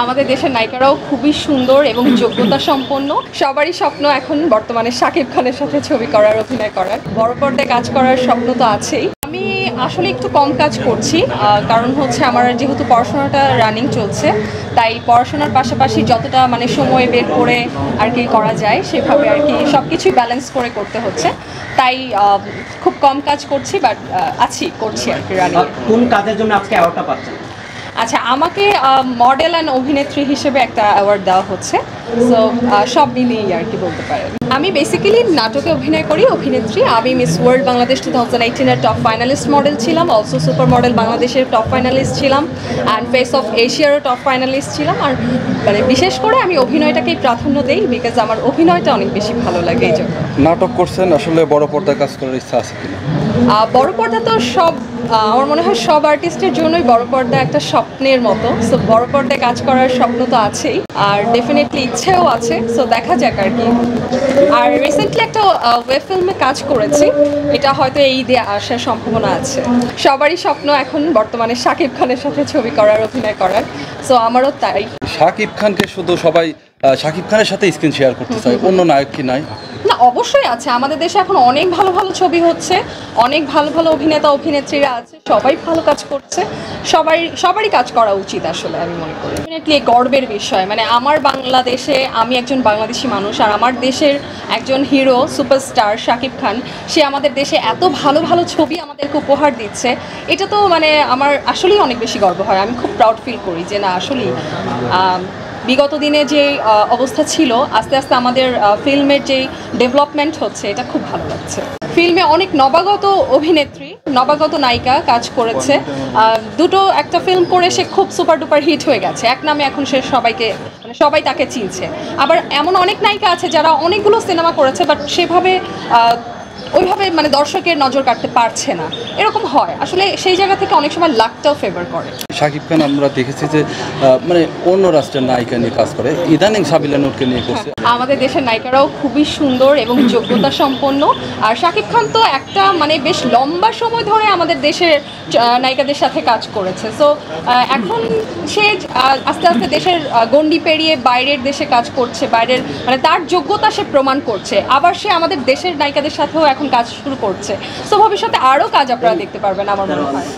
আমাদের দেশের নায়িকারাও খুবই সুন্দর এবং যোগ্যতা সম্পন্ন। সবারই স্বপ্ন এখন বর্তমানে শাকিব খানের সাথে ছবি করার, অভিনয় করার, বড় পর্দায় কাজ করার স্বপ্ন তো আছেই। আমি আসলে একটু কম কাজ করছি, কারণ হচ্ছে আমার যেহেতু পড়াশোনাটা রানিং চলছে, তাই পড়াশোনার পাশাপাশি যতটা মানে সময় বের করে আর কি করা যায় সেভাবে আর কি সব কিছুই ব্যালেন্স করে করতে হচ্ছে। তাই খুব কম কাজ করছি, বাট করছি আর কি রানিং। কোন কাজের জন্য আজকে অ্যাওয়ার্ডটা পাচ্ছেন? আচ্ছা, আমাকে মডেল অ্যান্ড অভিনেত্রী হিসেবে একটা অ্যাওয়ার্ড দেওয়া হচ্ছে। সো সব মিলিয়েই আর কি বলতে পারেন। আমি বেসিক্যালি নাটকে অভিনয় করি, অভিনেত্রী। আমি মিস ওয়ার্ল্ড বাংলাদেশ 2018-এর টপ ফাইনালিস্ট মডেল ছিলাম, অলসো সুপার মডেল বাংলাদেশের টপ ফাইনালিস্ট ছিলাম, অ্যান্ড ফেস অফ এশিয়ারও টপ ফাইনালিস্ট ছিলাম। আর মানে বিশেষ করে আমি অভিনয়টাকেই প্রাধান্য দিই, বিকজ আমার অভিনয়টা অনেক বেশি ভালো লাগে এই জন্য। নাটক করছেন, আসলে বড় পর্দায় কাজ করার ইচ্ছা আছে কিনা? বড় পর্দা তো আমার মনে হয় সব আর্টিস্টের জন্যই বড় পর্দা একটা স্বপ্নের মতো। সো বড় পর্দায় কাজ করার স্বপ্ন তো আছেই, আর ডেফিনেটলি ইচ্ছেও আছে। সো দেখা যাক আর কি। আর রিসেন্টলি একটা ওয়েব ফিল্মে কাজ করেছি, এটা হয়তো এই দিয়ে আসার সম্ভাবনা আছে। সবারই স্বপ্ন এখন বর্তমানে শাকিব খানের সাথে ছবি করার, অভিনয় করার। সো আমারও তাই। শাকিব খানকে শুধু সবাই শাকিব খানের সাথে স্ক্রিন শেয়ার করতে চায়, অন্য নায়ক কি নাই? না, অবশ্যই আছে। আমাদের দেশে এখন অনেক ভালো ভালো ছবি হচ্ছে, অনেক ভালো ভালো অভিনেতা অভিনেত্রীরা আছে, সবাই ভালো কাজ করছে। সবারই কাজ করা উচিত আসলে, আমি মনে করি। ডেফিনেটলি গর্বের বিষয়, মানে আমার বাংলাদেশে আমি একজন বাংলাদেশি মানুষ, আর আমার দেশের একজন হিরো সুপারস্টার শাকিব খান, সে আমাদের দেশে এত ভালো ভালো ছবি আমাদেরকে উপহার দিচ্ছে। এটা তো মানে আমার আসলেই অনেক বেশি গর্ব হয়। আমি খুব প্রাউড ফিল করি যে না, আসলেই বিগত দিনে যে অবস্থা ছিল, আস্তে আস্তে আমাদের ফিল্মের যে ডেভেলপমেন্ট হচ্ছে, এটা খুব ভালো লাগছে। ফিল্মে অনেক নবাগত অভিনেত্রী, নবাগত নায়িকা কাজ করেছে। একটা ফিল্ম করে সে খুব সুপার ডুপার হিট হয়ে গেছে, এক নামে এখন সে সবাই তাকে চিনছে। আবার এমন অনেক নায়িকা আছে যারা অনেকগুলো সিনেমা করেছে, বাট সেভাবে ওইভাবে মানে দর্শকের নজর কাটতে পারছে না। এরকম হয় আসলে, সেই জায়গা থেকে অনেক সময় লাকটাও ফেভার করে। শাকিব খান আমরা দেখেছি যে মানে অন্য রাষ্ট্রের নায়িকা নিয়ে কাজ করে, ইদানিং সাবিলা নূরকে নিয়ে করছে। আমাদের দেশের নায়িকারাও খুবই সুন্দর এবং যোগ্যতা সম্পন্ন। আর শাকিব খান তো একটা মানে বেশ লম্বা সময় ধরে আমাদের দেশের নায়িকাদের সাথে কাজ করেছে। সো এখন সে আস্তে আস্তে দেশের গণ্ডি পেরিয়ে বাইরের দেশে কাজ করছে, বাইরের মানে তার যোগ্যতা সে প্রমাণ করছে। আবার সে আমাদের দেশের নায়িকাদের সাথেও এখন কাজ শুরু করছে। সো ভবিষ্যতে আরও কাজ আপনারা দেখতে পারবেন আমার মনে হয়।